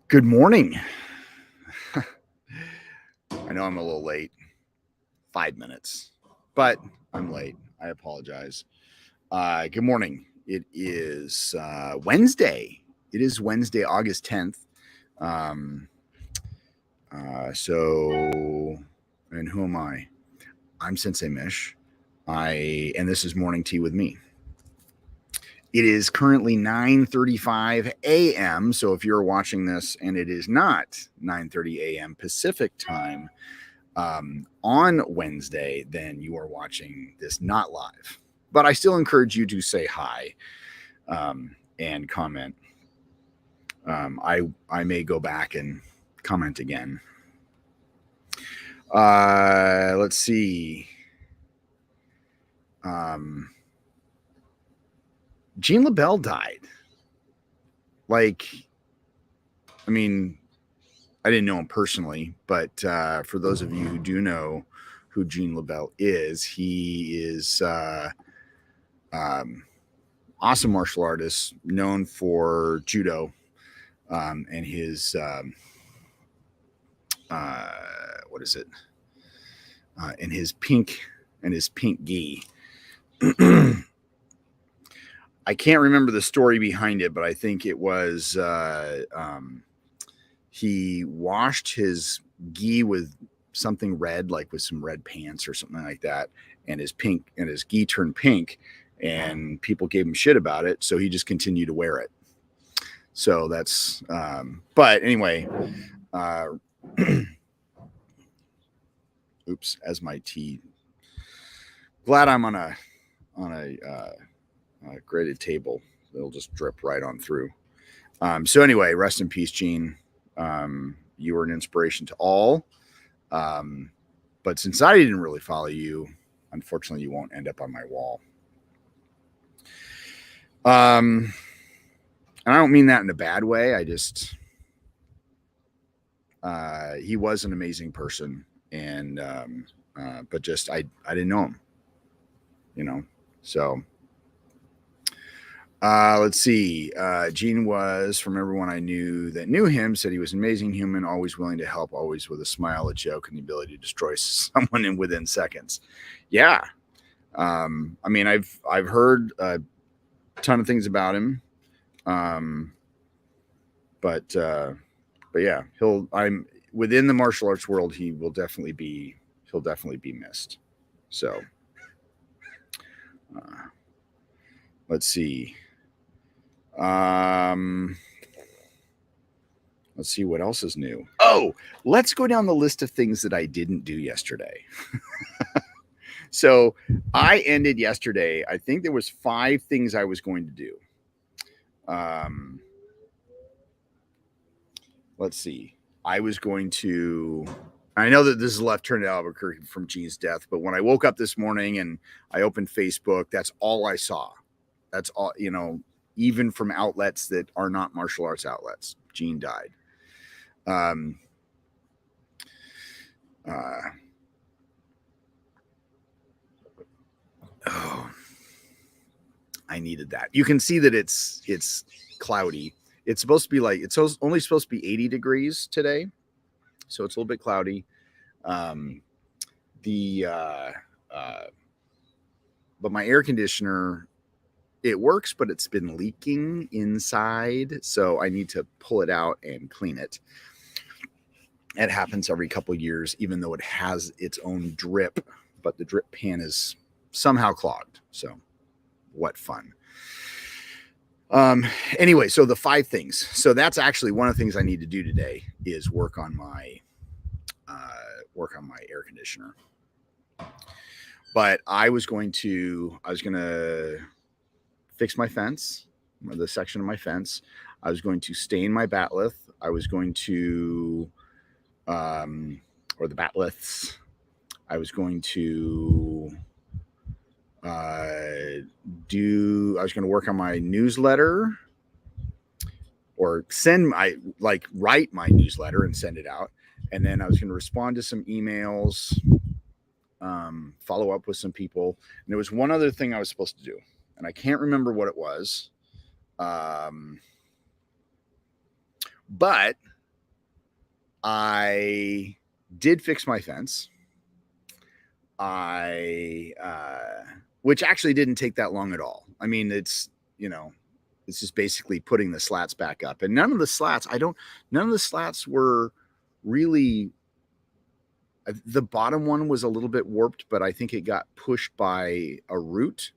Good morning. I know I'm a little late, 5 minutes, but I'm late. I apologize. Good morning. It is Wednesday. It is Wednesday, August 10th. Um, and who am I? I'm Sensei Mish. And this is Morning Tea with me. It is currently 9:35 a.m. So if you're watching this and it is not 9:30 a.m. Pacific time on Wednesday, then you are watching this not live. But I still encourage you to say hi and comment. I may go back and comment again. Let's see. Gene LaBelle died. I didn't know him personally, but for those of you who do know who Gene LaBelle is, he is awesome martial artist, known for judo and his what is it? And his pink gi. I can't remember the story behind it, but I think it was he washed his gi with something red, like with some red pants or something like that, and his gi turned pink, and people gave him shit about it, so he just continued to wear it. So that's but anyway, oops, as my tea. Glad I'm on a graded table. It'll just drip right on through. So anyway, rest in peace, Gene. You were an inspiration to all. But since I didn't really follow you, unfortunately, you won't end up on my wall. And I don't mean that in a bad way. I just, he was an amazing person, and but just I didn't know him, So let's see. Gene was, from everyone I knew that knew him, said he was an amazing human, always willing to help, always with a smile, a joke, and the ability to destroy someone within seconds. Yeah. I've heard a ton of things about him. But yeah, I'm within the martial arts world. He'll definitely be missed. So, let's see. Let's see what else is new. Oh, let's go down the list of things that I didn't do yesterday. So I ended yesterday. I think there was 5 things I was going to do. Let's see. I was going to. I know that this is Left Turn to Albuquerque from Gene's death, but when I woke up this morning and I opened Facebook, that's all I saw. That's all, even from outlets that are not martial arts outlets. Gene died. Oh, I needed that. You can see that it's cloudy. It's supposed to be it's only supposed to be 80 degrees today, so it's a little bit cloudy. But my air conditioner, it works, but it's been leaking inside, so I need to pull it out and clean it. It happens every couple of years, even though it has its own drip, but the drip pan is somehow clogged. So what fun. Anyway, so the 5 things. So that's actually one of the things I need to do today is work on my air conditioner. But I was going to fix my fence, the section of my fence. I was going to stain my batleth. I was going to, or the batleths. I was going to I was going to work on my newsletter, or write my newsletter and send it out. And then I was going to respond to some emails, follow up with some people. And there was one other thing I was supposed to do, and I can't remember what it was. But I did fix my fence. Which actually didn't take that long at all. I mean, it's just basically putting the slats back up, and none of the slats were really, the bottom one was a little bit warped, but I think it got pushed by a root.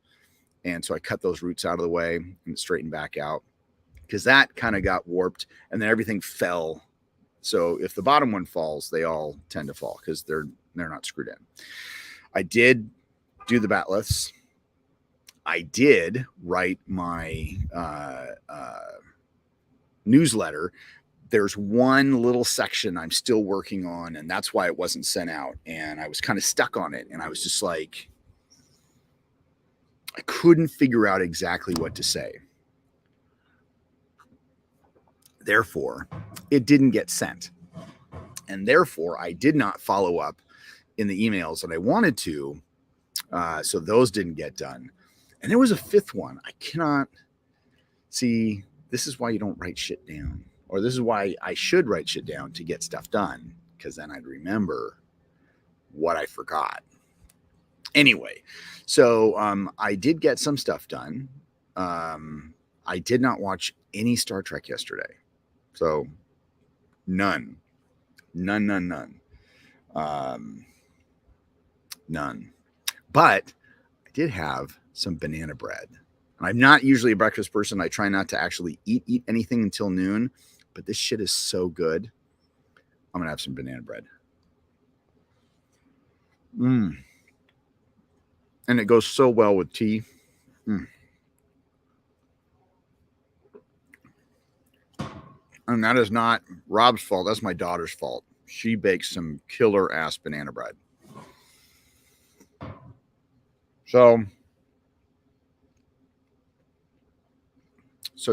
And so I cut those roots out of the way and straightened back out, because that kind of got warped, and then everything fell. So if the bottom one falls, they all tend to fall because they're not screwed in. I did do the batliths. I did write my newsletter. There's one little section I'm still working on, and that's why it wasn't sent out. And I was kind of stuck on it, and I was just like, I couldn't figure out exactly what to say. Therefore, it didn't get sent. And therefore, I did not follow up in the emails that I wanted to. So those didn't get done. And there was a fifth one. I cannot see. This is why you don't write shit down, or this is why I should write shit down to get stuff done, because then I'd remember what I forgot. Anyway, so I did get some stuff done. I did not watch any Star Trek yesterday. So none. But I did have some banana bread. I'm not usually a breakfast person. I try not to actually eat anything until noon, but this shit is so good. I'm going to have some banana bread. And it goes so well with tea. And that is not Rob's fault. That's my daughter's fault. She bakes some killer ass banana bread. So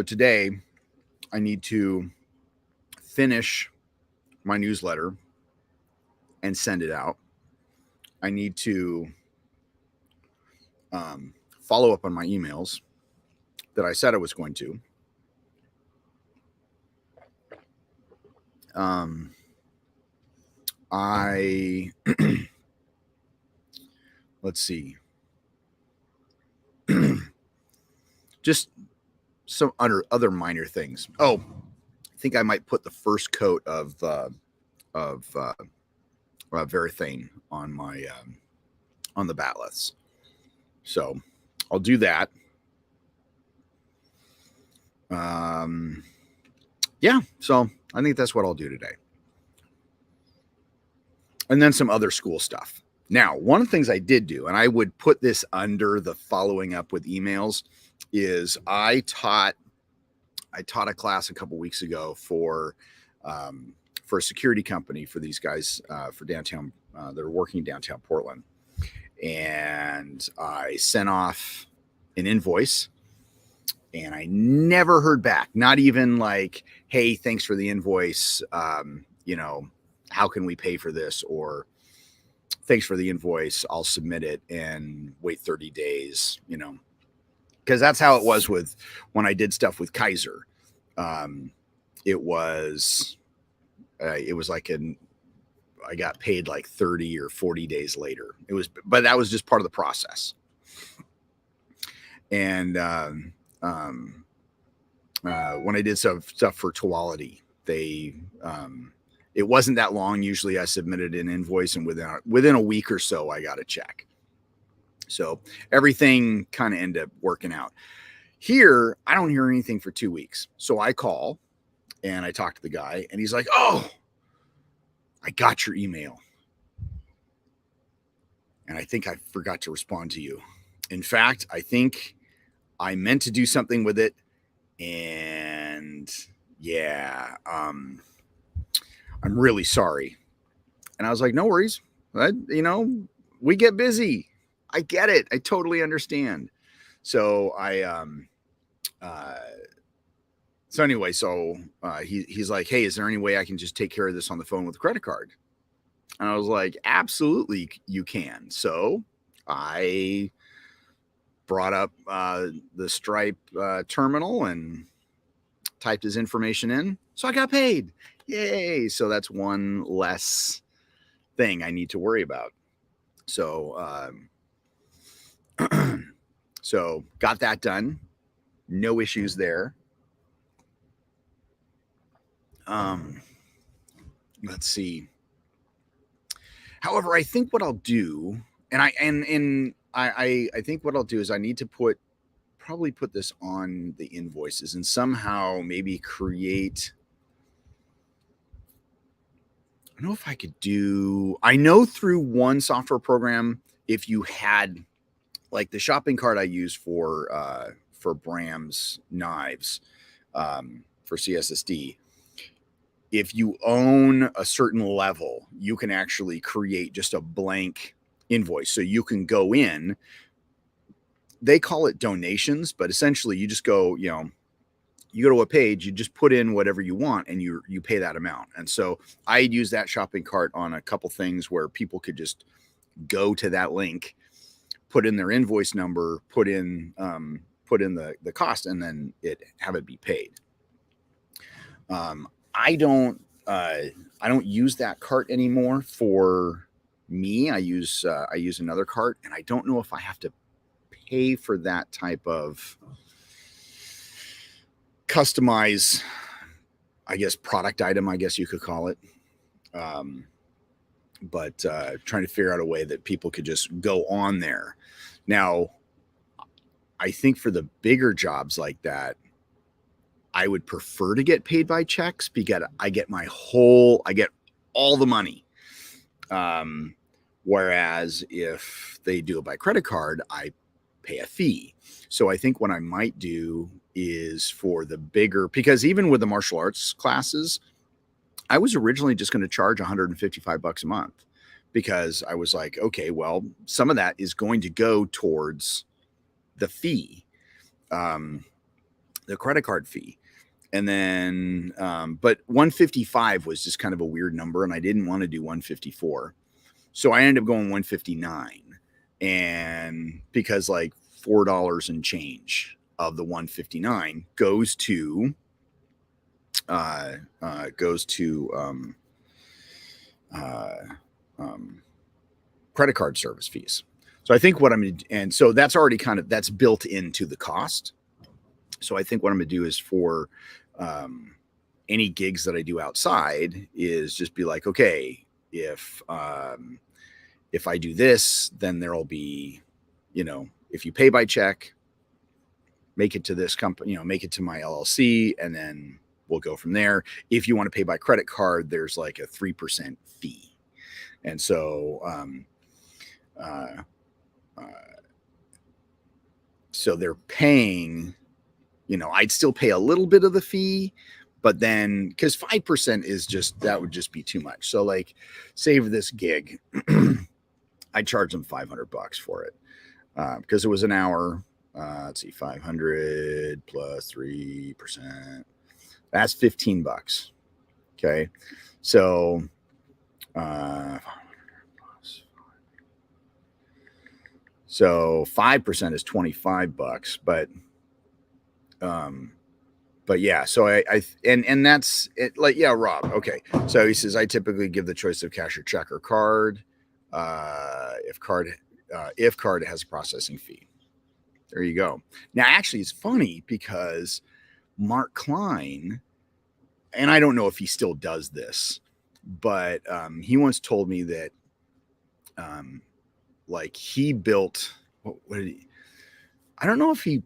today I need to finish my newsletter and send it out. I need to follow up on my emails that I said I was going to. Let's see. Just some other minor things. Oh, I think I might put the first coat of Varathane on my on the batliths. So I'll do that. Yeah, so I think that's what I'll do today. And then some other school stuff. Now, one of the things I did do, and I would put this under the following up with emails, is I taught a class a couple weeks ago for a security company for these guys for downtown. They're working downtown Portland, and I sent off an invoice, and I never heard back. Not even like, "Hey, thanks for the invoice. How can we pay for this?" Or, "Thanks for the invoice. I'll submit it and wait 30 days." Because that's how it was with when I did stuff with Kaiser. It was like I got paid like 30 or 40 days later. But that was just part of the process. And when I did stuff for Tuality, it wasn't that long. Usually I submitted an invoice, and within a week or so, I got a check. So everything kind of ended up working out. Here, I don't hear anything for 2 weeks. So I call and I talk to the guy, and he's like, "Oh, I got your email. And I think I forgot to respond to you. In fact, I think I meant to do something with it. And yeah, I'm really sorry." And I was like, "No worries. We get busy. I get it. I totally understand." So he's like, "Hey, is there any way I can just take care of this on the phone with a credit card?" And I was like, "Absolutely, you can." So I brought up the Stripe terminal and typed his information in, so I got paid. Yay. So that's one less thing I need to worry about. So, so got that done. No issues there. Let's see. However, I think what I'll do, and I think what I'll do is I need to probably put this on the invoices and somehow maybe create. I don't know if I could do. I know through one software program, if you had like the shopping cart I use for Bram's knives for CSSD. If you own a certain level, you can actually create just a blank invoice. So you can go in, they call it donations, but essentially you just go, you go to a page, you just put in whatever you want and you pay that amount. And so I use that shopping cart on a couple things where people could just go to that link, put in their invoice number, put in the cost, and then have it be paid. I don't use that cart anymore for me. I use another cart, and I don't know if I have to pay for that type of customize, I guess, product item, I guess you could call it. But trying to figure out a way that people could just go on there. Now, I think for the bigger jobs like that, I would prefer to get paid by checks because I get all the money. Whereas if they do it by credit card, I pay a fee. So I think what I might do is for the bigger, because even with the martial arts classes, I was originally just going to charge $155 a month because I was like, okay, well, some of that is going to go towards the fee, the credit card fee. And then, but 155 was just kind of a weird number and I didn't want to do 154. So I ended up going 159, and because like $4 and change of the 159 goes to credit card service fees. So I think what I'm going to, and so that's already that's built into the cost. So I think what I'm going to do is for any gigs that I do outside is just be like, okay, if I do this, then there'll be, if you pay by check, make it to this company, make it to my LLC, and then we'll go from there. If you want to pay by credit card, there's like a 3% fee. And so, so they're paying, I'd still pay a little bit of the fee, but then because 5% is that would just be too much. So like, save this gig, I charge them $500 for it because it was an hour. Let's see, 500 plus 3%. That's $15. Okay, so so 5% is $25, but yeah, so and that's it. Like, yeah, Rob. Okay, so he says I typically give the choice of cash or check or card. If card has a processing fee. There you go. Now, actually, it's funny because Mark Klein, and I don't know if he still does this, but he once told me that like he built, I don't know if he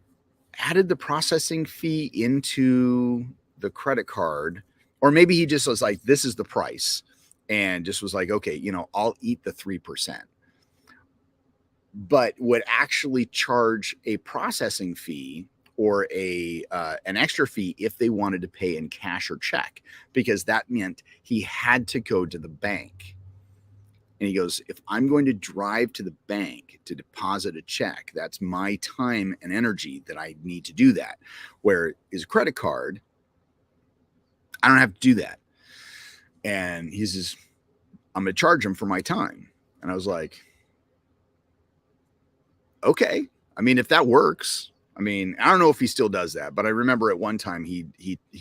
added the processing fee into the credit card, or maybe he just was like, this is the price, and just was like, okay, I'll eat the 3%. But would actually charge a processing fee or an extra fee if they wanted to pay in cash or check, because that meant he had to go to the bank. And he goes, if I'm going to drive to the bank to deposit a check, that's my time and energy that I need to do that. Where is a credit card, I don't have to do that. And he says, I'm going to charge him for my time. And I was like, okay. I mean, if that works, I mean, I don't know if he still does that, but I remember at one time he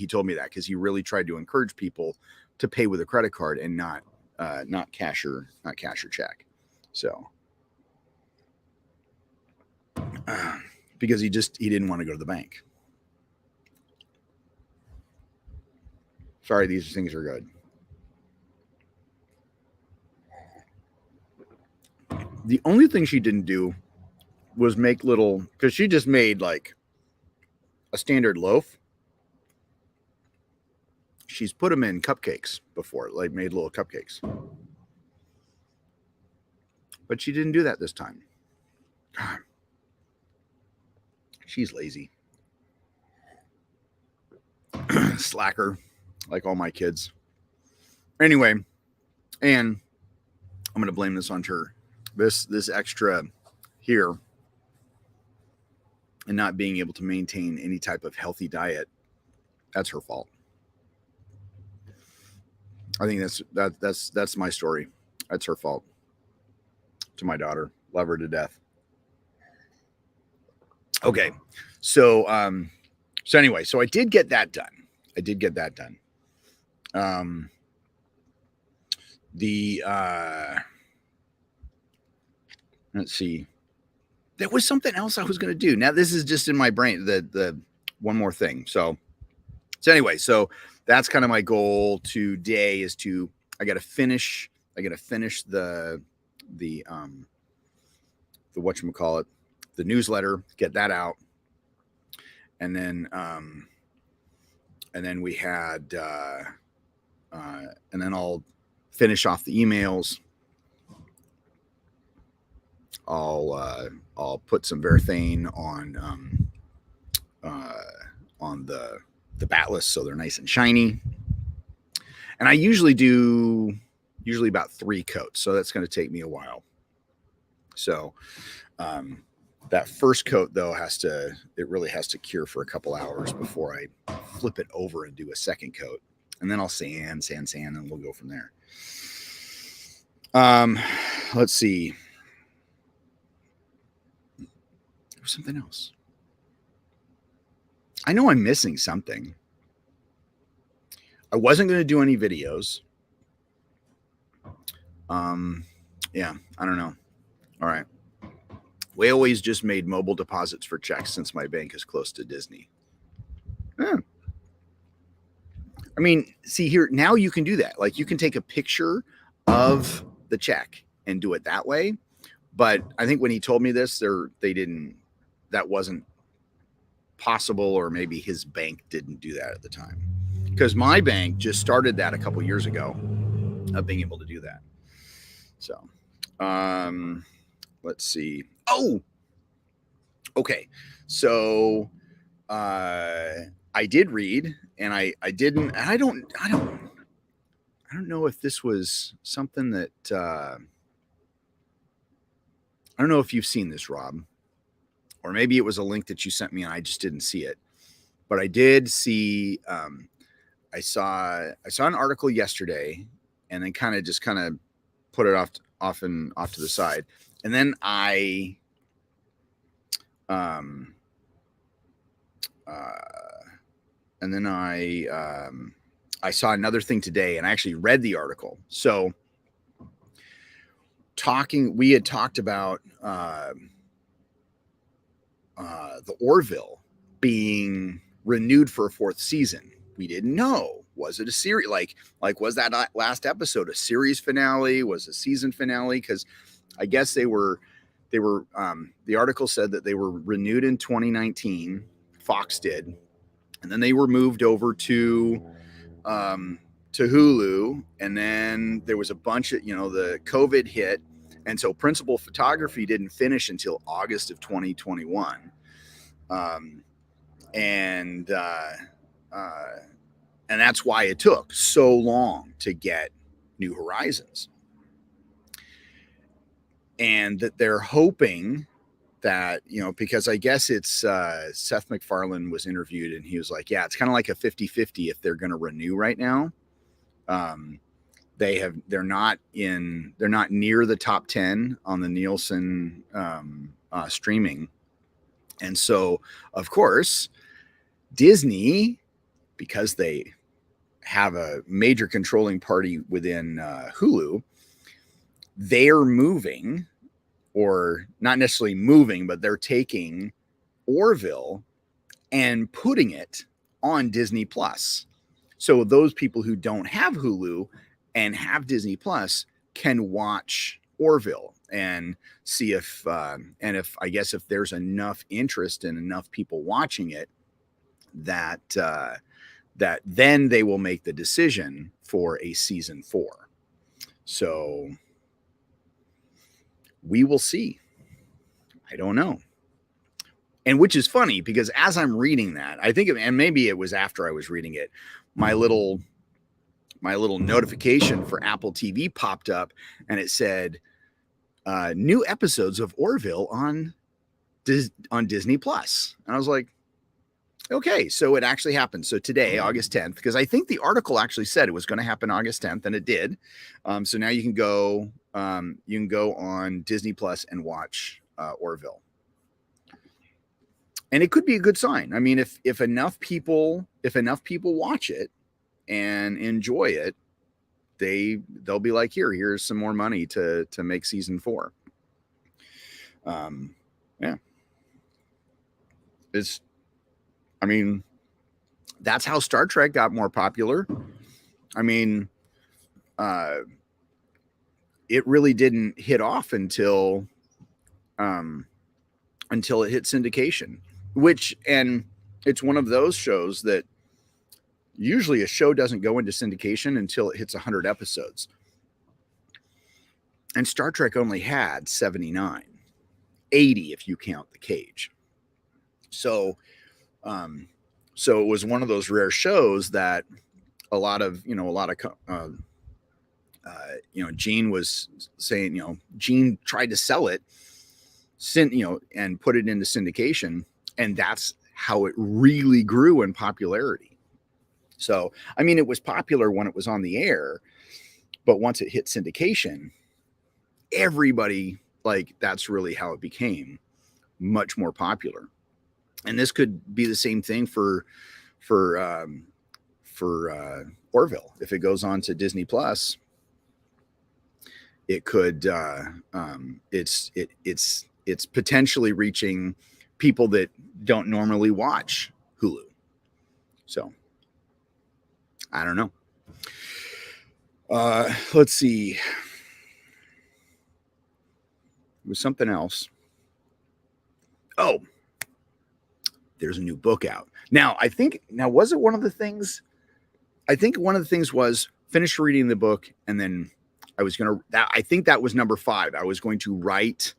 told me that because he really tried to encourage people to pay with a credit card and not cash or check. So because he didn't want to go to the bank. Sorry, these things are good. The only thing she didn't do was make little, because she just made like a standard loaf. She's put them in cupcakes before, like made little cupcakes. But she didn't do that this time. God. She's lazy. Slacker, like all my kids. Anyway, and I'm going to blame this on her. This extra here and not being able to maintain any type of healthy diet, that's her fault. I think that's my story. That's her fault. To my daughter, love her to death. Okay, so anyway, so I did get that done. Let's see. There was something else I was going to do. Now this is just in my brain. The one more thing. So anyway, so that's kind of my goal today is I got to finish the whatchamacallit, the newsletter, get that out. And then we had and then I'll finish off the emails. I'll put some Varathane on the batless so they're nice and shiny. And I usually do about 3 coats, so that's going to take me a while. So that first coat though really has to cure for a couple hours before I flip it over and do a second coat. And then I'll sand, and we'll go from there. Let's see. There was something else. I know I'm missing something. I wasn't going to do any videos. Yeah, I don't know. All right. We always just made mobile deposits for checks since my bank is close to Disney. Yeah. I mean, see here, now you can do that. Like you can take a picture of the check and do it that way. But I think when he told me this, that wasn't possible, or maybe his bank didn't do that at the time. Because my bank just started that a couple years ago of being able to do that. So, let's see. Oh, okay. So, I did read, and I didn't. I don't know if this was something that I don't know if you've seen this, Rob, or maybe it was a link that you sent me and I just didn't see it. But I did see. I saw an article yesterday, and then kind of put it off to the side, and then I saw another thing today, and I actually read the article. So we had talked about the Orville being renewed for a 4th season. We didn't know. Was it a series? Like was that last episode a series finale? Was a season finale? Because I guess they were. The article said that they were renewed in 2019. Fox did, and then they were moved over to Hulu, and then there was a bunch of the COVID hit, and so Principal Photography didn't finish until August of 2021, and that's why it took so long to get New Horizons. And that they're hoping that, because I guess it's Seth MacFarlane was interviewed, and he was like, yeah, it's kind of like a 50-50 if they're going to renew right now. They're not near the top 10 on the Nielsen streaming. And so, of course, Disney, because they have a major controlling party within Hulu, they're moving, or not necessarily moving, but they're taking Orville and putting it on Disney Plus. So those people who don't have Hulu and have Disney Plus can watch Orville and see if I guess if there's enough interest and enough people watching it, that that then they will make the decision for a season 4. So we will see. I don't know. And which is funny because as I'm reading that, I think, and maybe it was after I was reading it, my little notification for Apple TV popped up, and it said new episodes of Orville on Disney Plus. And I was like, okay, so it actually happened. So today, August 10th, because I think the article actually said it was going to happen August 10th, and it did. So now you can go on Disney Plus and watch Orville. And it could be a good sign. I mean, if enough people watch it and enjoy it, they'll be like, here's some more money to make season 4. Yeah. I mean, that's how Star Trek got more popular. I mean, it really didn't hit off until it hit syndication, and it's one of those shows that usually a show doesn't go into syndication until it hits 100 episodes. And Star Trek only had 79, 80 if you count the cage. So it was one of those rare shows that Gene was saying, Gene tried to sell it, and put it into syndication, and that's how it really grew in popularity. So, I mean, it was popular when it was on the air, but once it hit syndication, everybody, that's really how it became much more popular. And this could be the same thing for Orville. If it goes on to Disney Plus, it could it's potentially reaching people that don't normally watch Hulu. So I don't know. Let's see. It was something else. Oh, there's a new book out. Now, was it one of the things? I think one of the things was finish reading the book, and then I think that was number 5. I was going to write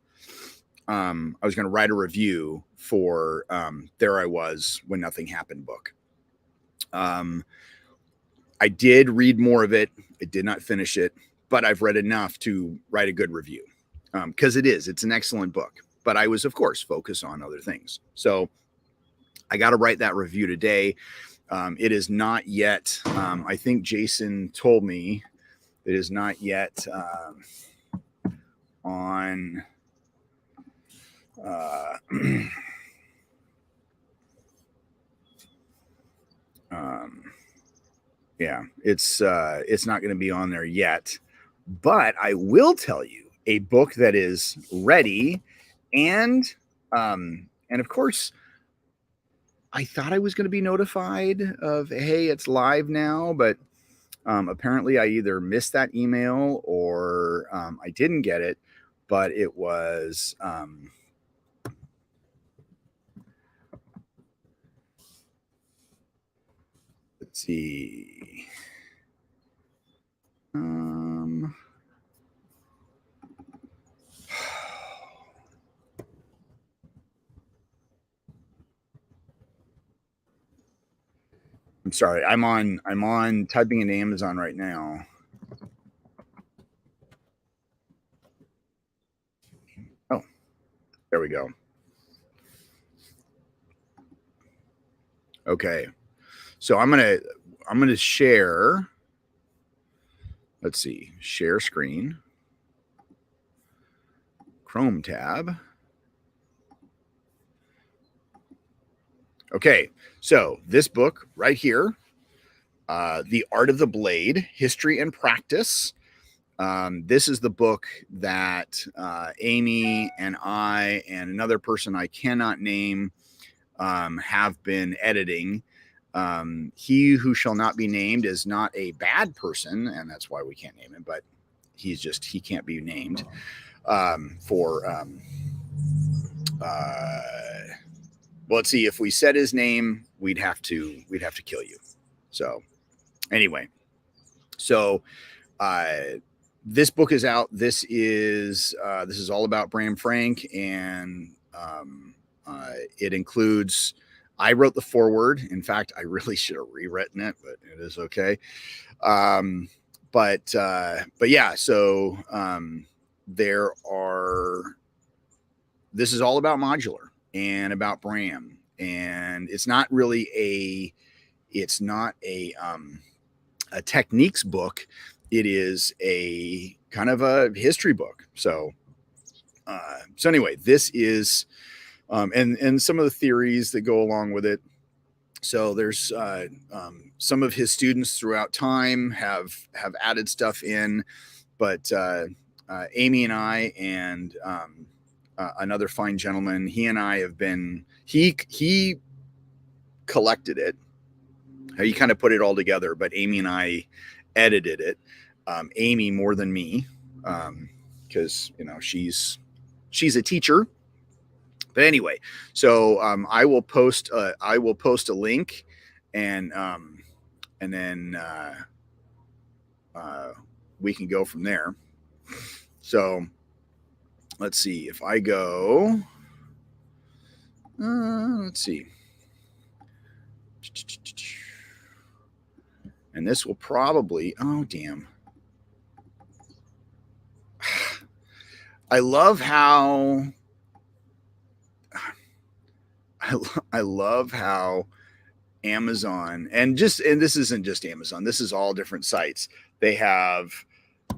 a review for There I Was When Nothing Happened book. I did read more of it. I did not finish it, but I've read enough to write a good review, because it's an excellent book. But I was, of course, focused on other things. So I got to write that review today. It is not yet. I think Jason told me it is not yet on. Yeah, it's not going to be on there yet, but I will tell you a book that is ready, and of course, I thought I was going to be notified of, hey, it's live now, but apparently I either missed that email or I didn't get it, but it was let's see. I'm sorry. I'm on typing into Amazon right now. Oh, there we go. Okay. So I'm going to share. Let's see. Share screen. Chrome tab. Okay, so this book right here, The Art of the Blade, History and Practice. This is the book that Amy and I and another person I cannot name have been editing. He who shall not be named is not a bad person, and that's why we can't name him, but he can't be named well, let's see, if we said his name, we'd have to kill you. So anyway, so this book is out. This is all about Bram Frank, and it includes, I wrote the foreword. In fact, I really should have rewritten it, but it is okay. But yeah, so this is all about modular and about Bram, and it's not a techniques book. It is a kind of a history book. So anyway, this is and some of the theories that go along with it. So there's some of his students throughout time have added stuff in, but Amy and I and another fine gentleman, he and I have been, he collected it. He kind of put it all together, but Amy and I edited it. Amy more than me, because she's a teacher. But anyway, so I will post a link, and then we can go from there. So let's see, if I go, let's see, and this will probably, oh damn, I love how Amazon, and this isn't just Amazon, this is all different sites. They have,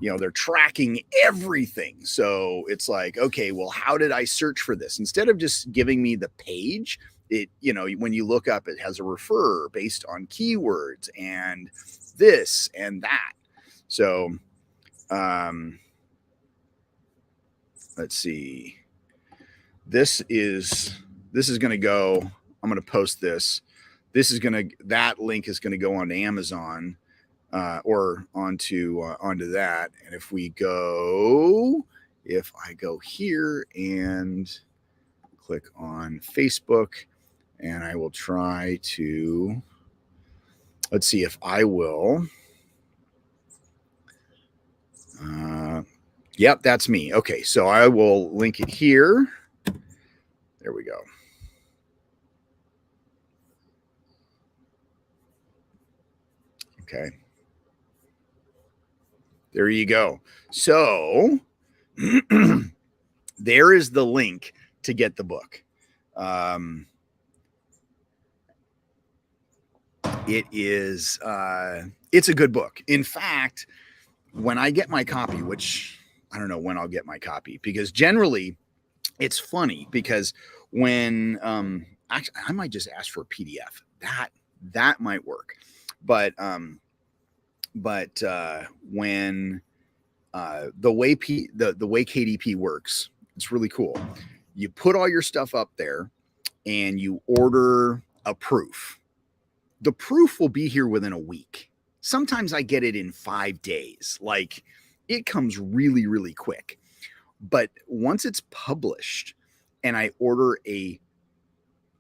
they're tracking everything. So it's like, okay, well, how did I search for this? Instead of just giving me the page, it, when you look up, it has a refer based on keywords and this and that. So let's see. This is going to go, I'm going to post this. That link is going to go onto Amazon, or onto that. And if I go here and click on Facebook, and I will try to, let's see if I will. Yep, that's me. Okay, so I will link it here. There we go. Okay. There you go. So there is the link to get the book. It's a good book. In fact, when I get my copy, which I don't know when I'll get my copy, because generally it's funny, because when actually I might just ask for a PDF. That might work. But when the way KDP works, it's really cool. You put all your stuff up there and you order a proof. The proof will be here within a week. Sometimes I get it in 5 days. Like, it comes really, really quick. But once it's published and I order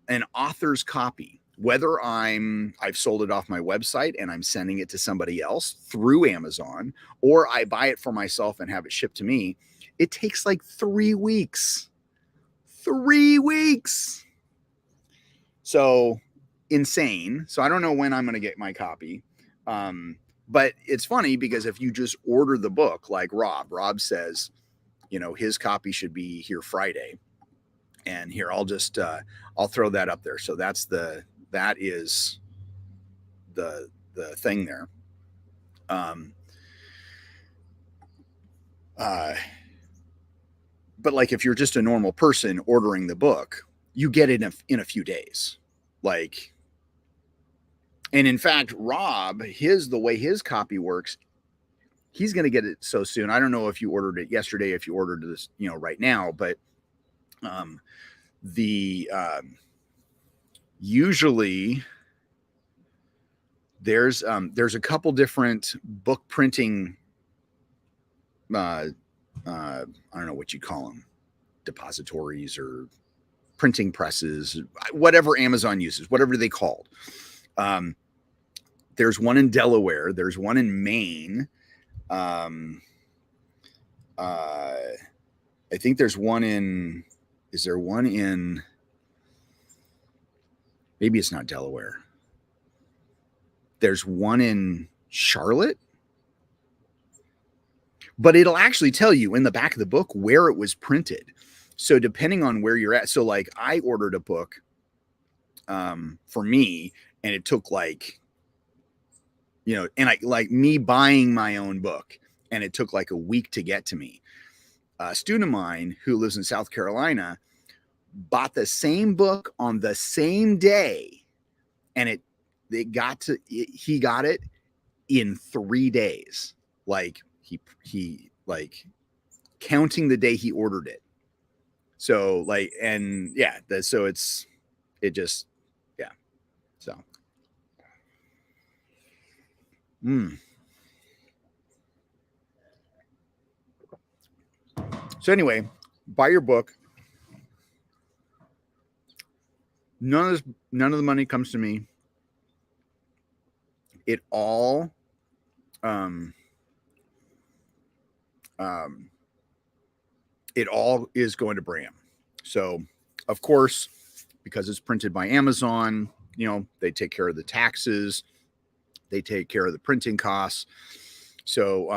an author's copy, whether I've sold it off my website and I'm sending it to somebody else through Amazon, or I buy it for myself and have it shipped to me, it takes like 3 weeks. 3 weeks. So insane. So I don't know when I'm going to get my copy. But it's funny, because if you just order the book, like Rob says, his copy should be here Friday. And here, I'll just, I'll throw that up there. So that is the thing there. But like, if you're just a normal person ordering the book, you get it in a few days. Like, and in fact, Rob, the way his copy works, he's going to get it so soon. I don't know if you ordered it yesterday, if you ordered this, right now, but the usually there's a couple different book printing I don't know what you call them, depositories or printing presses, whatever Amazon uses, whatever they called. There's one in Delaware, there's one in Maine. I think there's one in, is there one in, maybe it's not Delaware. There's one in Charlotte, but it'll actually tell you in the back of the book where it was printed. So depending on where you're at, so like I ordered a book for me, and it took like, and I like me buying my own book, and it took like a week to get to me. A student of mine who lives in South Carolina bought the same book on the same day, and he got it in 3 days. Like he like counting the day he ordered it. So like, and yeah, so it just, yeah. So, So anyway, buy your book. None of the money comes to me. It all, it all is going to Bram. So, of course, because it's printed by Amazon, they take care of the taxes, they take care of the printing costs. So,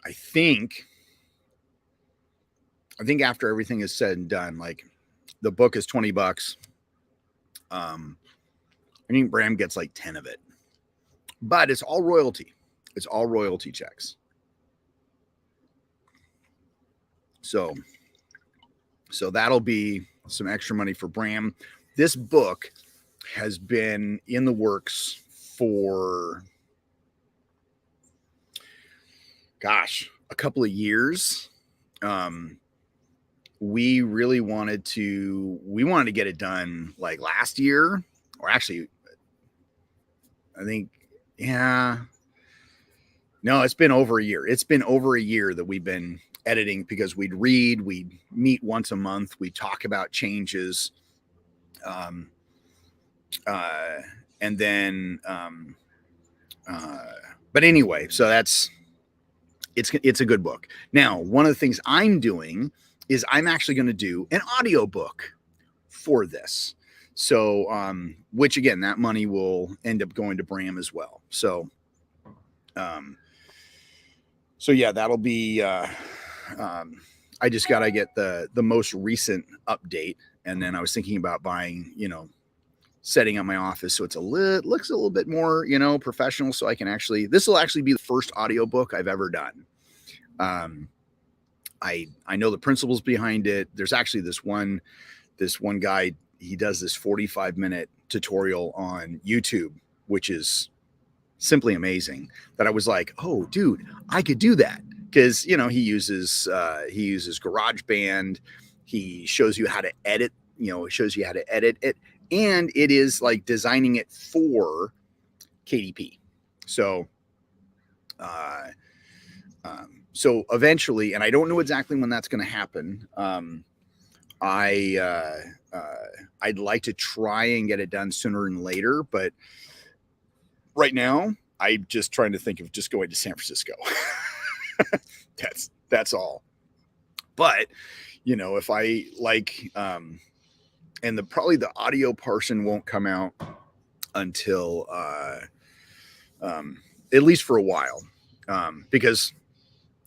I think after everything is said and done, like the book is $20. I think Bram gets like 10 of it, but it's all royalty. It's all royalty checks. So that'll be some extra money for Bram. This book has been in the works for, a couple of years. We really wanted to get it done like last year, or actually, I think, yeah, no, it's been over a year. It's been over a year that we've been editing, because we'd meet once a month. We talk about changes. And then, but anyway, so it's a good book. Now, one of the things I'm doing is I'm actually going to do an audiobook for this. So, which again, that money will end up going to Bram as well. So, yeah, that'll be, I just got to get the most recent update. And then I was thinking about buying, setting up my office so it's looks a little bit more, professional. So I can this will actually be the first audiobook I've ever done. I know the principles behind it. There's actually this one guy, he does this 45-minute tutorial on YouTube, which is simply amazing, that I was like, oh dude, I could do that. Cause he uses GarageBand. He shows you how to edit, it. And it is like designing it for KDP. So, so eventually, and I don't know exactly when that's going to happen. I'd like to try and get it done sooner than later, but right now I'm just trying to think of just going to San Francisco. That's all. But, if I like, and probably the audio portion won't come out until, at least for a while, because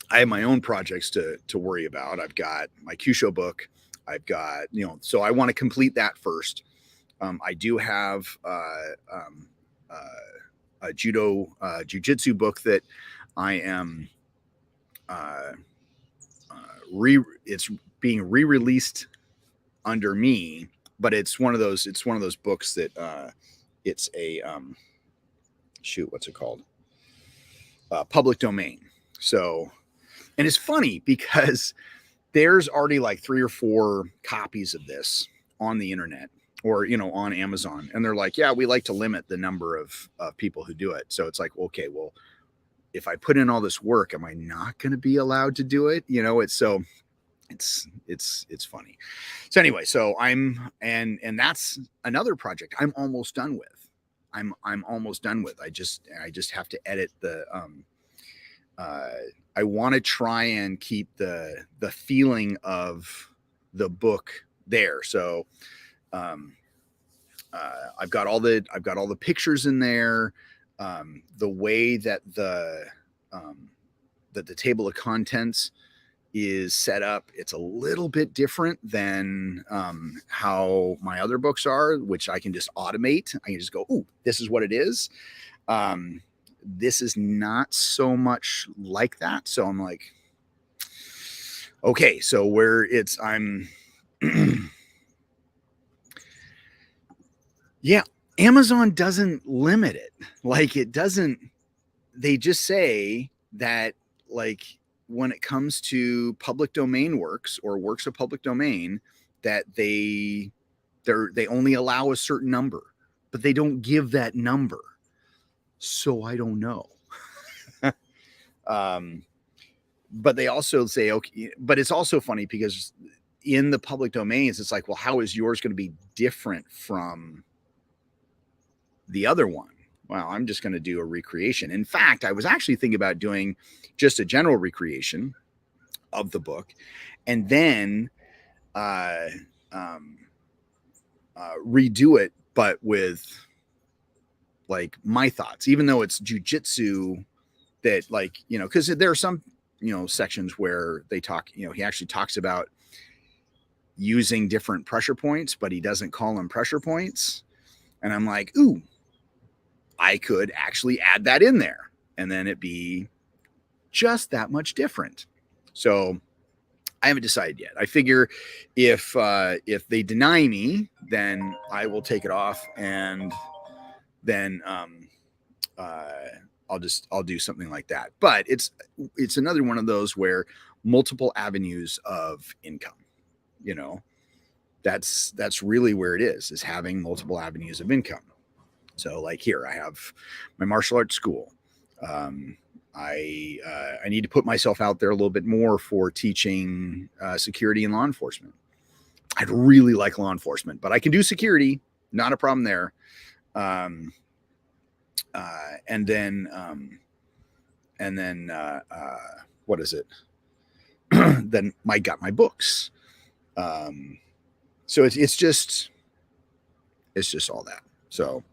I have my own projects to worry about. I've got my Kyusho book. I've got, so I want to complete that first. I do have a jujitsu book that I am, it's being re-released under me, but it's one of those books that it's a shoot, what's it called? Public domain. So, and it's funny because there's already like 3 or 4 copies of this on the internet, or, you know, on Amazon. And they're like, yeah, we like to limit the number of people who do it. So it's like, okay, well, if I put in all this work, am I not going to be allowed to do it? You know, it's funny. So anyway, so and that's another project I'm almost done with. I'm almost done with. I just have to edit the, I want to try and keep the feeling of the book there. So, I've got all the pictures in there. The way that the table of contents is set up, it's a little bit different than how my other books are, which I can just automate. I can just go, ooh, this is what it is. This is not so much like that. So I'm like, okay, so yeah, Amazon doesn't limit it. Like, it doesn't, they just say that, like, when it comes to public domain works or works of public domain, that they only allow a certain number, but they don't give that number. So I don't know. But they also say, okay, but it's also funny because in the public domains, it's like, well, how is yours going to be different from the other one? Well, I'm just going to do a recreation. In fact, I was actually thinking about doing just a general recreation of the book, and then redo it, but with like my thoughts, even though it's jujitsu, that, like, you know, because there are some, you know, sections where they talk, you know, he actually talks about using different pressure points, but he doesn't call them pressure points. And I'm like, ooh, I could actually add that in there, and then it'd be just that much different. So I haven't decided yet. I figure if they deny me, then I will take it off, and then I'll do something like that. But it's another one of those where multiple avenues of income, you know, that's really where it is having multiple avenues of income. So, like, here I have my martial arts school. I need to put myself out there a little bit more for teaching security and law enforcement. I'd really like law enforcement, but I can do security, not a problem there. And then what is it? Then I got my books. So it's just all that. So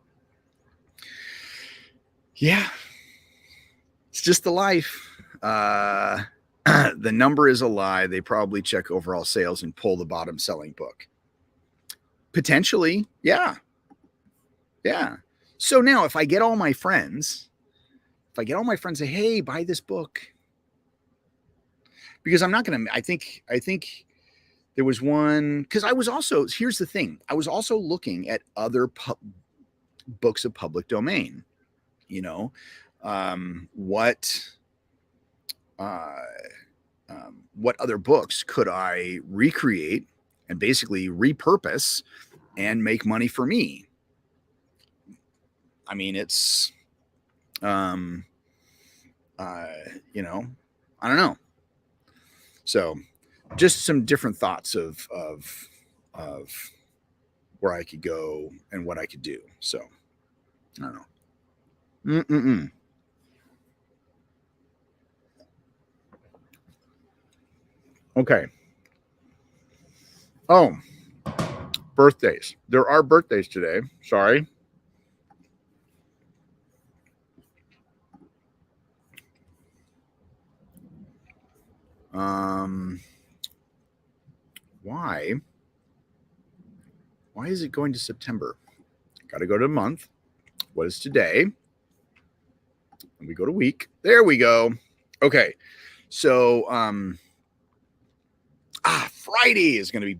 yeah, it's just the life. The number is a lie. They probably check overall sales and pull the bottom selling book. Potentially. Yeah. Yeah. So now if I get all my friends say, hey, buy this book. Because I'm not going to, I think there was one, because here's the thing. I was also looking at other books of public domain, you know, what other books could I recreate and basically repurpose and make money for me? I mean, it's, you know, I don't know. So just some different thoughts of where I could go and what I could do. So I don't know. Okay. Oh, birthdays. There are birthdays today. Sorry. Why is it going to September? Got to go to a month. What is today? And we go to week. There we go. Okay. So, Friday is going to be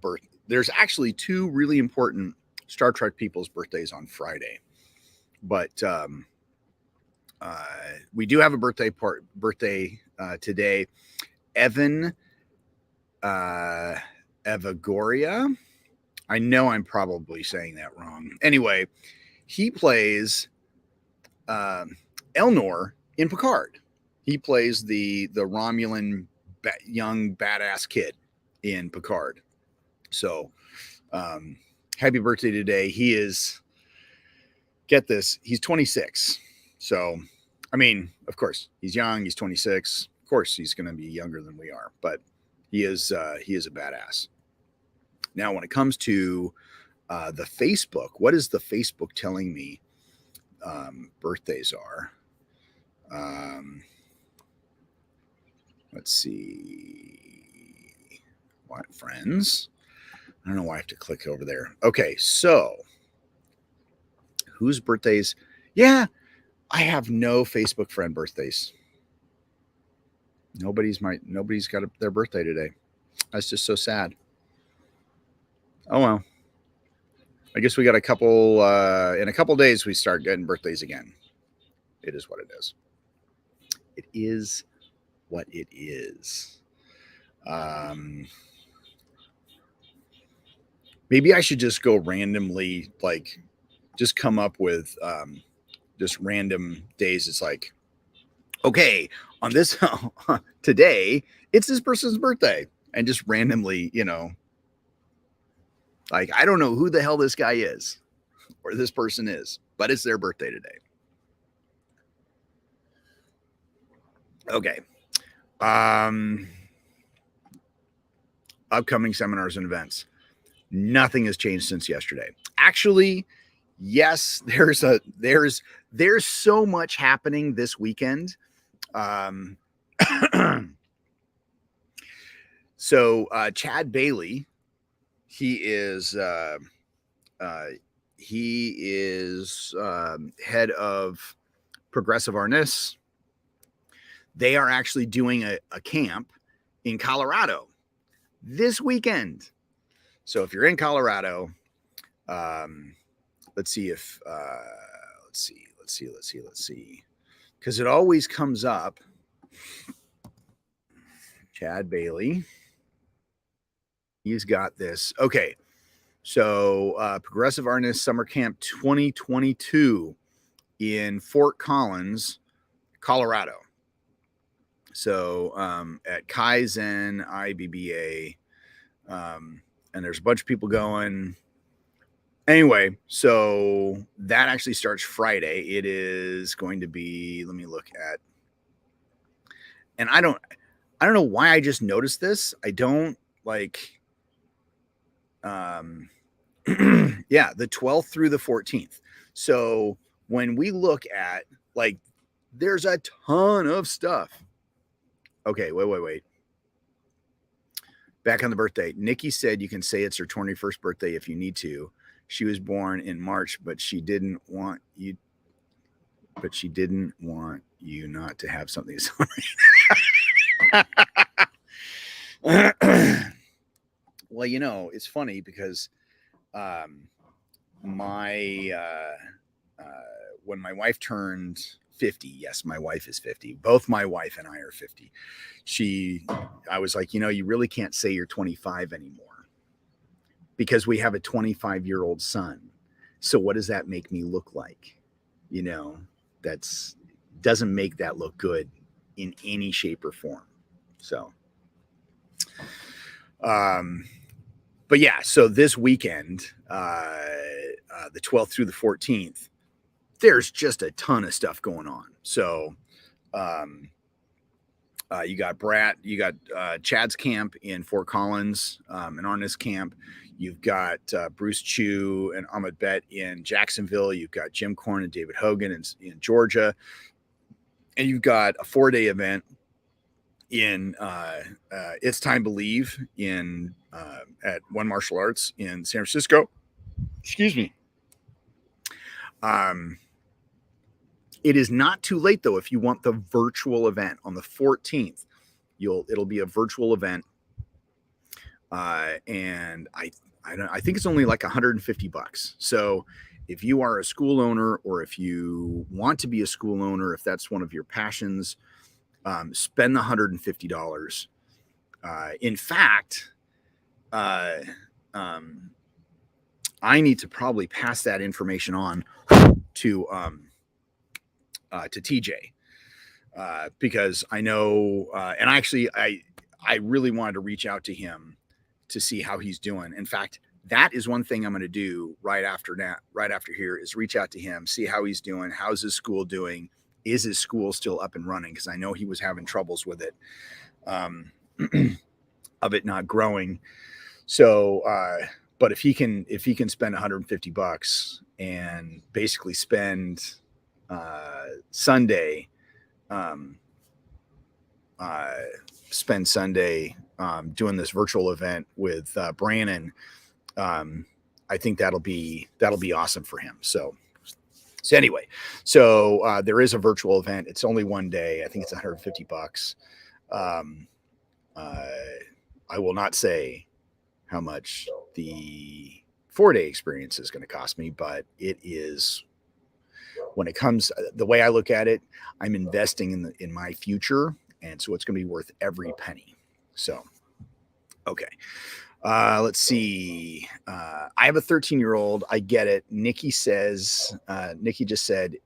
there's actually two really important Star Trek people's birthdays on Friday, but we do have a birthday today. Evan Evagoria. I know I'm probably saying that wrong. Anyway, he plays Elnor in Picard. He plays the Romulan young badass kid in Picard. So happy birthday today. He is, get this, he's 26. So, I mean, of course, he's young. He's 26. Of course, he's going to be younger than we are, but he is a badass. Now, when it comes to the Facebook, what is the Facebook telling me birthdays are? Let's see. What, friends? I don't know why I have to click over there. Okay, so whose birthdays? Yeah, I have no Facebook friend birthdays. Nobody's got their birthday today. That's just so sad. Oh well. I guess we got a couple in a couple days we start getting birthdays again. It is what it is. It is what it is. Maybe I should just go randomly, like just come up with just random days. It's like, okay, on this today, it's this person's birthday, and just randomly, like, I don't know who the hell this guy is or this person is, but it's their birthday today. Okay. Upcoming seminars and events. Nothing has changed since yesterday. Actually, yes, there's so much happening this weekend. So Chad Bailey, he is head of Progressive Arnis. They are actually doing a camp in Colorado this weekend. So if you're in Colorado, let's see, because it always comes up. Chad Bailey, he's got this. Okay, so Progressive Arnis Summer Camp 2022 in Fort Collins, Colorado. So at Kaizen IBBA, and there's a bunch of people going. Anyway, so that actually starts Friday. It is going to be, let me look at, and I don't know why I just noticed this. I don't like, yeah, the 12th through the 14th. So when we look at, like, there's a ton of stuff. Okay, wait. Back on the birthday. Nikki said you can say it's her 21st birthday if you need to. She was born in March, but she didn't want you not to have something to celebrate. Well, it's funny because when my wife turned 50, yes, my wife is 50. Both my wife and I are 50. I was like, you really can't say you're 25 anymore because we have a 25-year-old son. So what does that make me look like? That's doesn't make that look good in any shape or form. So, but yeah, so this weekend, the 12th through the 14th, there's just a ton of stuff going on. So, you got Chad's camp in Fort Collins, an Arnis camp. You've got Bruce Chu and Ahmed Bet in Jacksonville. You've got Jim Korn and David Hogan in Georgia. And you've got a 4-day event in It's Time to Leave at One Martial Arts in San Francisco. Excuse me. It is not too late, though, if you want the virtual event on the 14th. It'll be a virtual event. And I think it's only like $150. So if you are a school owner, or if you want to be a school owner, if that's one of your passions, spend the $150. In fact, I need to probably pass that information on to TJ, because I know, and I really wanted to reach out to him to see how he's doing. In fact, that is one thing I'm going to do right after here, is reach out to him, see how he's doing. How's his school doing? Is his school still up and running? Because I know he was having troubles with it, of it not growing. So, but if he can spend $150 and basically spend Sunday, doing this virtual event with Brannon, I think that'll be awesome for him. So anyway, so there is a virtual event. It's only one day. I think it's $150. I will not say how much the 4-day experience is going to cost me, but it is, when it comes, the way I look at it, I'm investing in my future. And so it's going to be worth every penny. So, okay. Let's see. I have a 13-year-old. I get it. Nikki just said,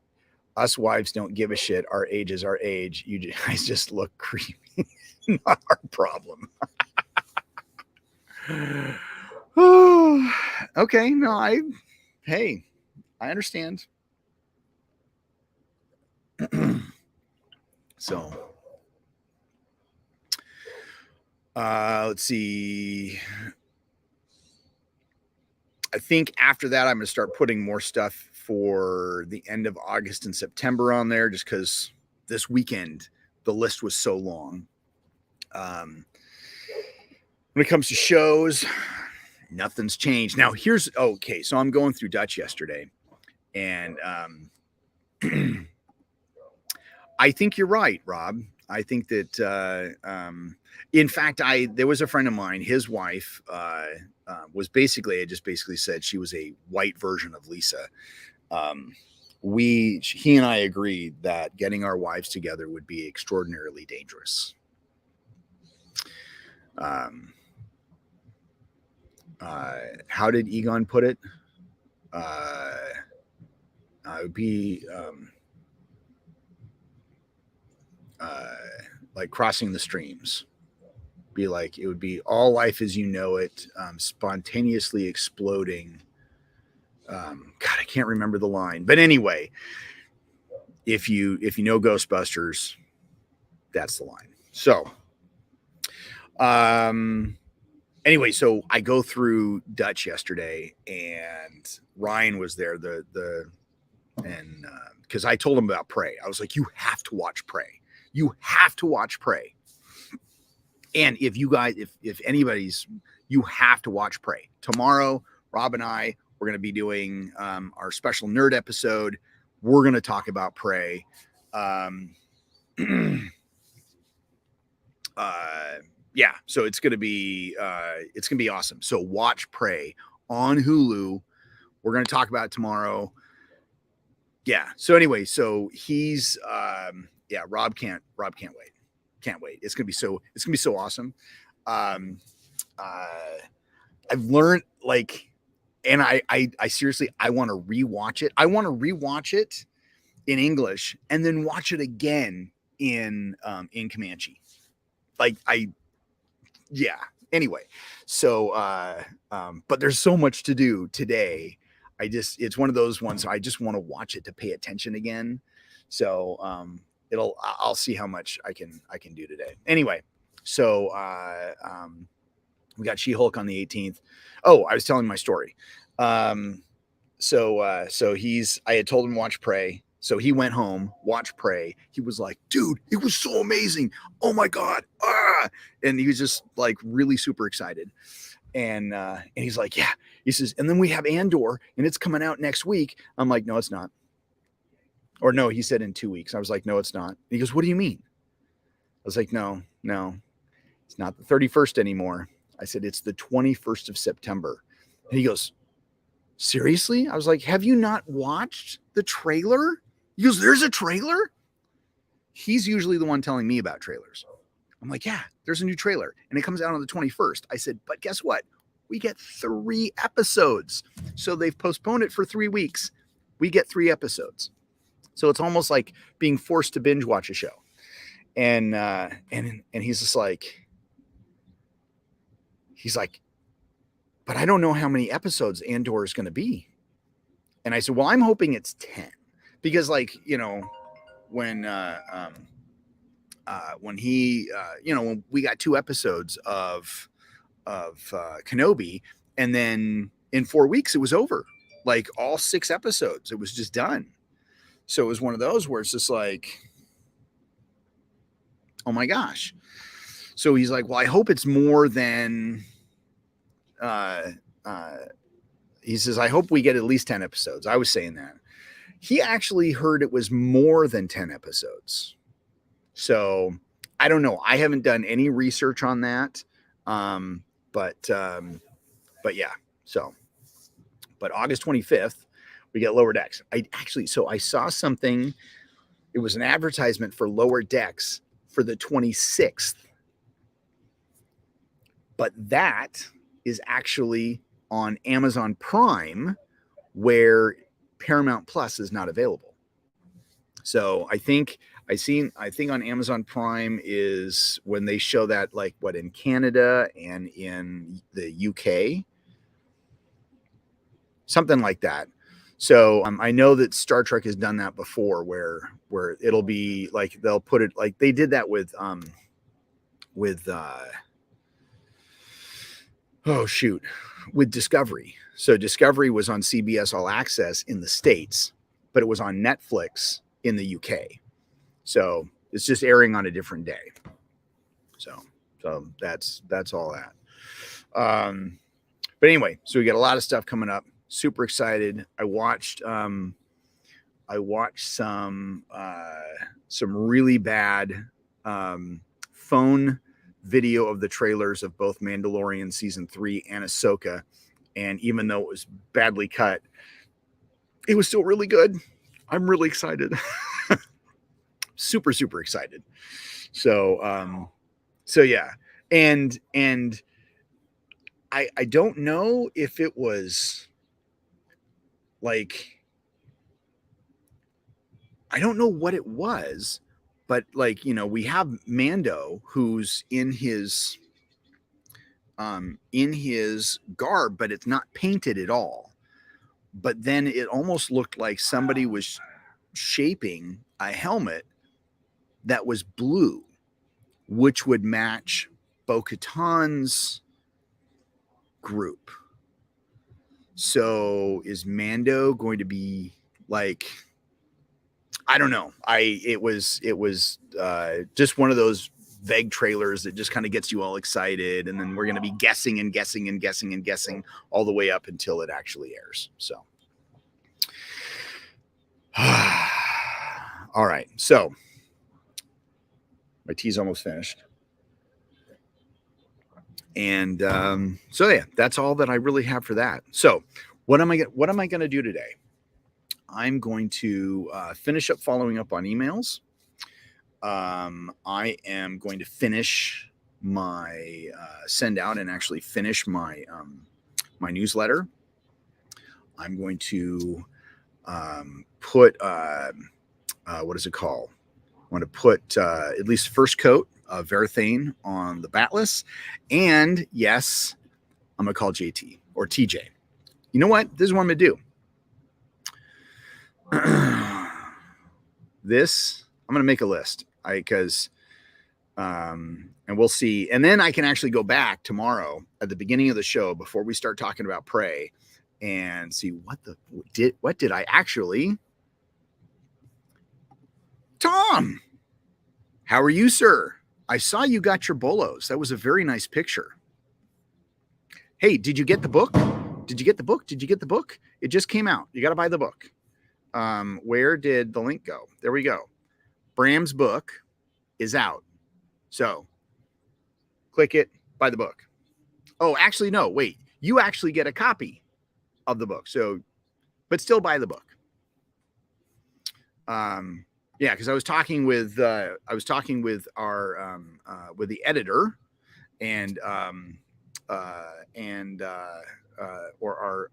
us wives don't give a shit. Our age is our age. You guys just look creepy. Not our problem. Oh, okay. No, I understand. So, let's see. I think after that, I'm going to start putting more stuff for the end of August and September on there, just because this weekend the list was so long. When it comes to shows, nothing's changed. Now okay. So I'm going through Dutch yesterday, and I think you're right, Rob. I think that, in fact, there was a friend of mine, his wife was basically said she was a white version of Lisa. He and I agreed that getting our wives together would be extraordinarily dangerous. How did Egon put it? It would be like crossing the streams. It would be all life as you know it, spontaneously exploding. God, I can't remember the line, but anyway, if you know Ghostbusters, that's the line. So, anyway, so I go through Dutch yesterday, and Ryan was there. Because I told him about Prey. I was like, you have to watch Prey. You have to watch Prey. And if you guys, if anybody's, you have to watch Prey. Tomorrow, Rob and I, we're going to be doing our special nerd episode. We're going to talk about Prey. Yeah, so it's going to be awesome. So watch Prey on Hulu. We're going to talk about it tomorrow. Yeah. So anyway, so he's Rob can't wait. Can't wait. It's gonna be so awesome. I've learned, and I seriously, I want to rewatch it. I want to rewatch it in English and then watch it again in Comanche. Anyway, so but there's so much to do today. It's one of those ones I just want to watch it to pay attention again. So I'll see how much I can do today. Anyway, so we got She-Hulk on the 18th. Oh, I was telling my story. So I had told him to watch Prey. So he went home, watched Prey. He was like, dude, it was so amazing. Oh my God. And he was just really super excited. And he's like, yeah, he says, and then we have Andor and it's coming out next week. I'm like, no, it's not. Or no, he said in 2 weeks. I was like, no, it's not. And he goes, what do you mean? I was like, no, it's not the 31st anymore. I said, it's the 21st of September. And he goes, seriously? I was like, have you not watched the trailer? He goes, there's a trailer? He's usually the one telling me about trailers. I'm like, yeah, there's a new trailer. And it comes out on the 21st. I said, but guess what? We get 3 episodes. So they've postponed it for 3 weeks. We get 3 episodes. So it's almost like being forced to binge watch a show. And he's just like, but I don't know how many episodes Andor is going to be. And I said, well, I'm hoping it's 10 because like, when when we got 2 episodes of Kenobi, and then in 4 weeks it was over, like all 6 episodes, it was just done. So it was one of those where it's just like, oh my gosh. So he's like, well, I hope it's more than, he says, I hope we get at least 10 episodes. I was saying that. He actually heard it was more than 10 episodes. So I don't know. I haven't done any research on that. But yeah, so, but August 25th, we get Lower Decks. I saw something. It was an advertisement for Lower Decks for the 26th. But that is actually on Amazon Prime, where Paramount Plus is not available. So I think on Amazon Prime is when they show that, like, what, in Canada and in the UK, something like that. So I know that Star Trek has done that before, where it'll be like they'll put it like they did that with Discovery. So Discovery was on CBS All Access in the States, but it was on Netflix in the UK. So it's just airing on a different day. So that's all that. But anyway, so we got a lot of stuff coming up. Super excited. I watched some really bad phone video of the trailers of both Mandalorian season 3 and Ahsoka. And even though it was badly cut, it was still really good. I'm really excited. Super, super excited. So yeah. And I don't know if it was like, I don't know what it was, but like, we have Mando who's in his garb, but it's not painted at all. But then it almost looked like somebody was shaping a helmet that was blue, which would match Bo-Katan's group. So is Mando going to be like, I don't know. It was just one of those vague trailers that just kind of gets you all excited, and then we're going to be guessing and guessing and guessing and guessing all the way up until it actually airs. So all right, so my tea's almost finished, and so yeah, that's all that I really have for that. So what am I going to do today? I'm going to finish up following up on emails. I am going to finish my send out and actually finish my my newsletter. I'm going to put what is it called? I want to put at least first coat of Varathane on the Batless, and yes, I'm gonna call JT or TJ. You know what? This is what I'm gonna do. This, I'm going to make a list and we'll see. And then I can actually go back tomorrow at the beginning of the show before we start talking about Prey and see what did I actually. Tom, how are you, sir? I saw you got your bolos. That was a very nice picture. Hey, did you get the book? Did you get the book? Did you get the book? It just came out. You got to buy the book. Where did the link go? There we go. Bram's book is out. So click it, buy the book. Oh, actually, no, wait. you actually get a copy of the book. So, but still buy the book. Yeah, because I was talking with our with the editor and or our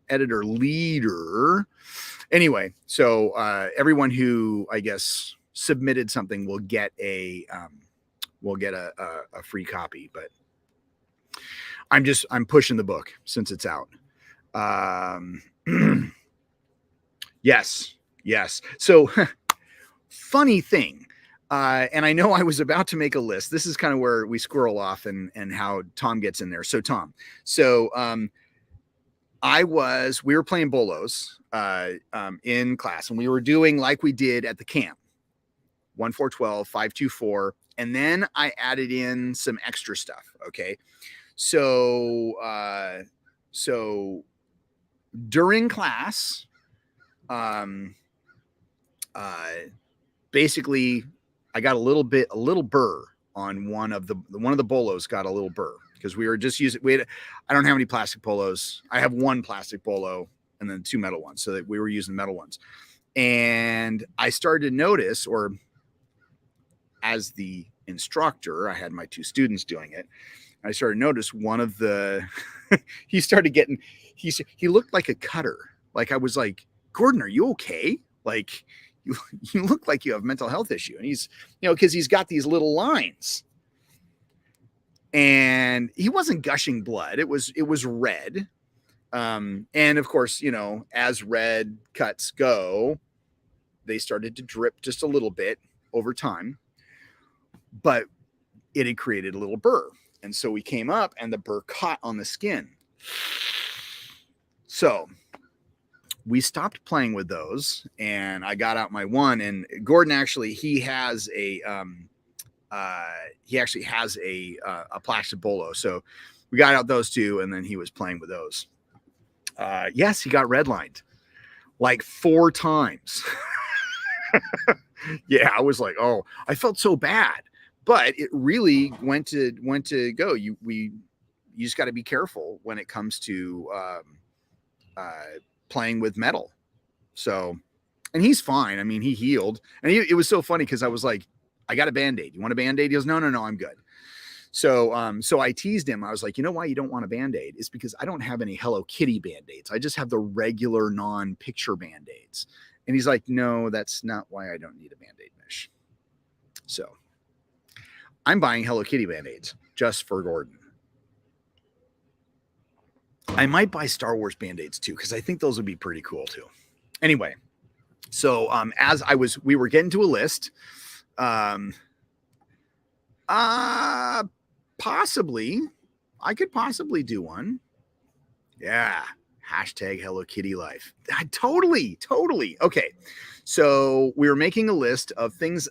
editor leader. Anyway, so everyone who I guess submitted something will get a free copy. But I'm pushing the book since it's out. Yes. So funny thing. And I know I was about to make a list. This is kind of where we squirrel off and how Tom gets in there. So Tom, we were playing bolos in class, and we were doing like we did at the camp, 1, 4, 12, 5, 2, 4. And then I added in some extra stuff. Okay. So during class, basically I got a little burr on one of the bolos got a little burr because we were just using, I don't have any plastic polos. I have one plastic bolo and then 2 metal ones. So that we were using metal ones. And I started to notice, or as the instructor, I had my 2 students doing it. I started to notice one of the, he looked like a cutter. Like I was like, Gordon, are you okay? Like you look like you have a mental health issue. And he's, cause he's got these little lines and he wasn't gushing blood. It was red. And of course, as red cuts go, they started to drip just a little bit over time, but it had created a little burr. And so we came up and the burr caught on the skin. So we stopped playing with those and I got out my one, and Gordon actually, he has a plastic bolo. So we got out those 2 and then he was playing with those. Yes, he got redlined like 4 times. Yeah. I was like, oh, I felt so bad, but it really went to go. You just got to be careful when it comes to, playing with metal. So, and he's fine. I mean, he healed, and it was so funny because I was like, I got a Band-Aid. You want a Band-Aid? He goes, no, I'm good. So, so I teased him. I was like, you know why you don't want a Band-Aid? It's because I don't have any Hello Kitty Band-Aids. I just have the regular non-picture Band-Aids. And he's like, no, that's not why I don't need a Band-Aid, Mish. So I'm buying Hello Kitty Band-Aids just for Gordon. I might buy Star Wars Band-Aids too, because I think those would be pretty cool too. Anyway, so we were getting to a list. Possibly, I could possibly do one. Yeah. Hashtag Hello Kitty life. Totally. Okay. So we were making a list of things,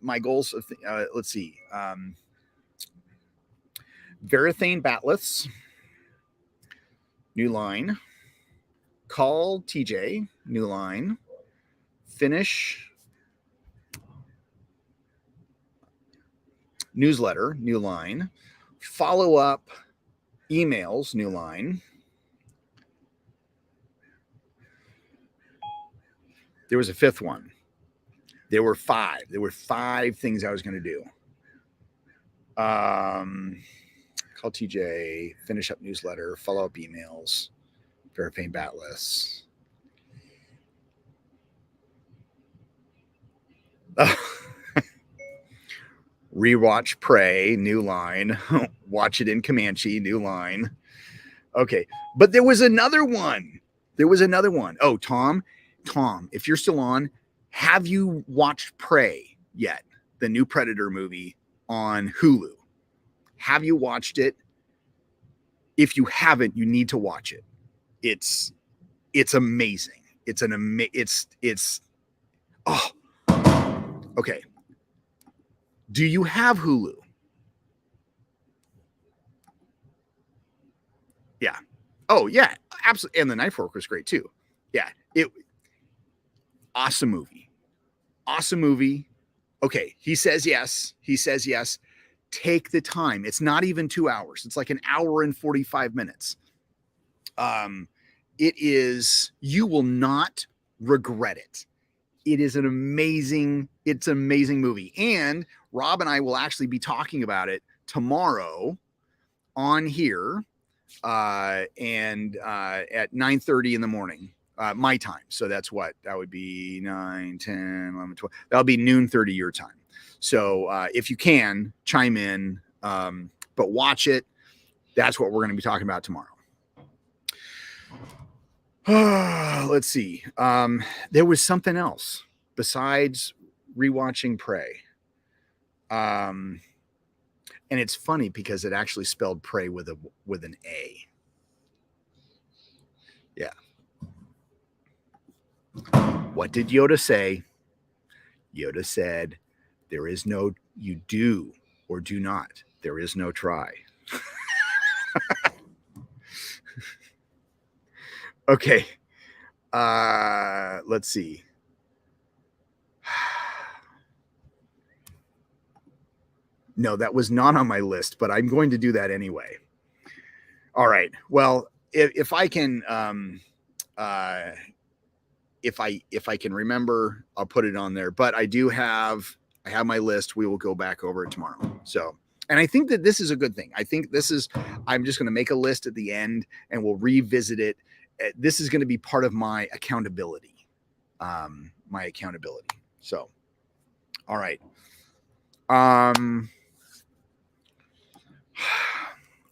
my goals. Let's see. Varathane Batliths. New line. Call TJ. New line. Finish. Newsletter. New line. Follow up emails. New line. There was a 5th one. There were 5. There were 5 things I was going to do. Call TJ, finish up newsletter, follow up emails, Varathane Batliths. Rewatch Prey, new line. Watch it in Comanche, new line. Okay. But there was another one. Oh, Tom, if you're still on, have you watched Prey yet? The new Predator movie on Hulu. Have you watched it? If you haven't, you need to watch it. It's amazing. Okay. Do you have Hulu? Yeah. Oh yeah, absolutely. And The Knife Work was great too. Yeah. Awesome movie. Okay. He says yes. take the time. It's not even 2 hours. It's like an hour and 45 minutes. It is, you will not regret it. It is an amazing movie. And Rob and I will actually be talking about it tomorrow on here at 9:30 in the morning, my time. So that's what, that would be 9, 10, 11, 12. That'll be noon 30 your time. So if you can, chime in, but watch it. That's what we're going to be talking about tomorrow. Let's see. There was something else besides rewatching Prey. And it's funny because it actually spelled Prey with an A. Yeah. What did Yoda say? Yoda said, there is no you do or do not. There is no try. Okay. Let's see. No, that was not on my list, but I'm going to do that anyway. All right. Well, if I can, if I can remember, I'll put it on there. But I have my list. We will go back over it tomorrow. So, and I think that this is a good thing. I think I'm just going to make a list at the end and we'll revisit it. This is going to be part of my accountability. So, all right.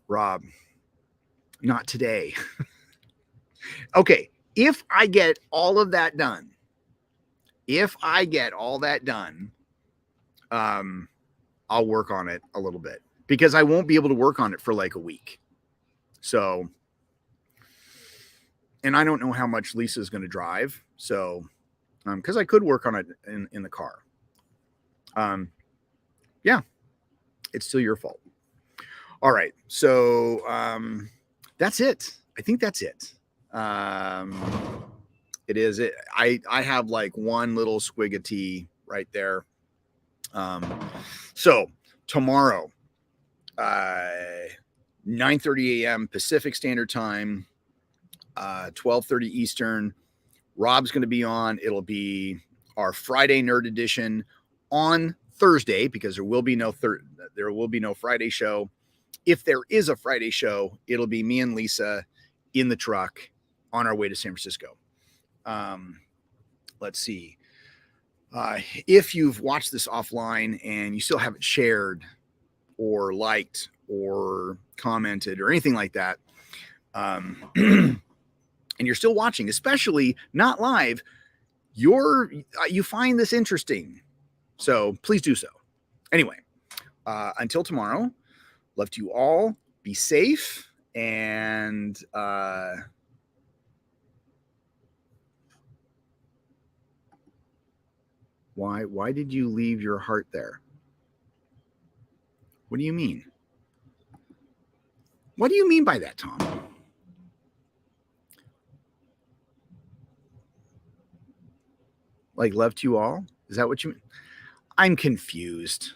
Rob, not today. Okay. If I get all of that done, I'll work on it a little bit because I won't be able to work on it for like a week. So, and I don't know how much Lisa's going to drive. So, because I could work on it in the car. Yeah, it's still your fault. All right. So, that's it. I think that's it. It is it. I have like one little swig of tea right there. So tomorrow, 9:30 a.m. Pacific Standard Time, 12:30 Eastern. Rob's going to be on. It'll be our Friday Nerd Edition on Thursday because there will be no Friday show. If there is a Friday show, it'll be me and Lisa in the truck on our way to San Francisco. Let's see. If you've watched this offline and you still haven't shared or liked or commented or anything like that, and you're still watching, especially not live, you find this interesting. So please do so. Anyway, until tomorrow, love to you all. Be safe. And why did you leave your heart there? What do you mean? What do you mean by that, Tom? Like love to you all? Is that what you mean? I'm confused.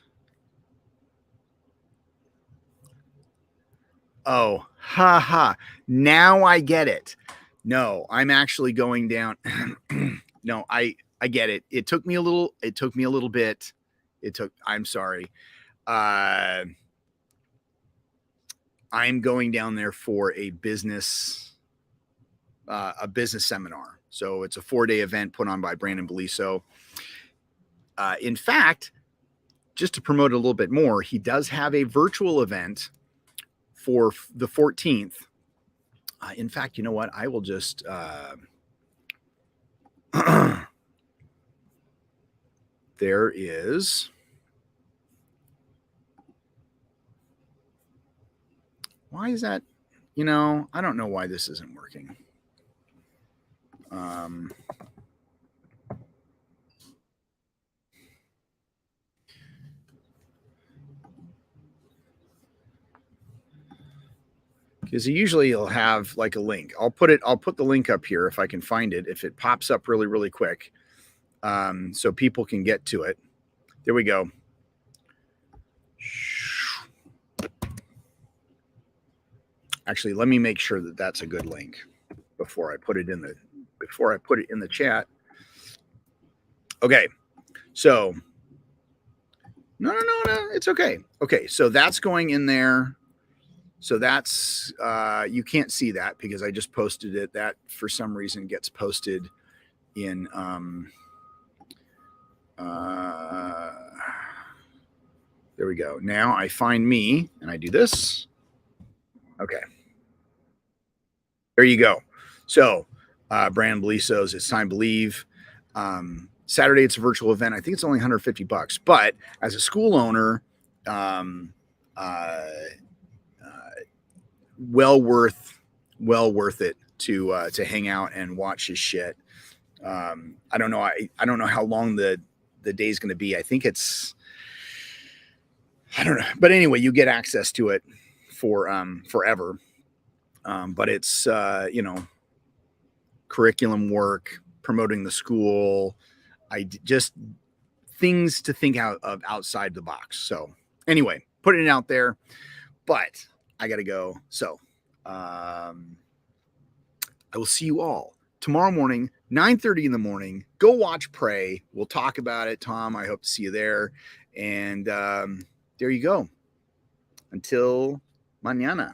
Oh, ha ha. Now I get it. No, I'm actually going down. No, I get it. It took me a little bit. I'm sorry. I'm going down there for a business seminar. So it's a 4-day event put on by Brandon Beliso. In fact, just to promote it a little bit more, he does have a virtual event for the 14th. In fact, you know what? I will just there is why is that? You know, I don't know why this isn't working. Because usually you'll have like a link. I'll put the link up here if I can find it, if it pops up really, really quick. So people can get to it. There we go. Actually, let me make sure that that's a good link before I put it in the chat. Okay. So no, it's okay. Okay, so that's going in there. So that's you can't see that because I just posted it. That for some reason gets posted in there we go. Now I find me and I do this. Okay. There you go. So Brandon Belisos, It's Time to Leave. Saturday, it's a virtual event. I think it's only $150, but as a school owner, well worth it to hang out and watch his shit. I don't know. I don't know how long the day's going to be. I think it's, I don't know, but anyway, you get access to it for forever. But it's curriculum work, promoting the school. Just things to think out of outside the box. So anyway, putting it out there, but I got to go. So I will see you all tomorrow morning, 9:30 in the morning. Go watch Prey. We'll talk about it. Tom, I hope to see you there. And there you go. Until mañana.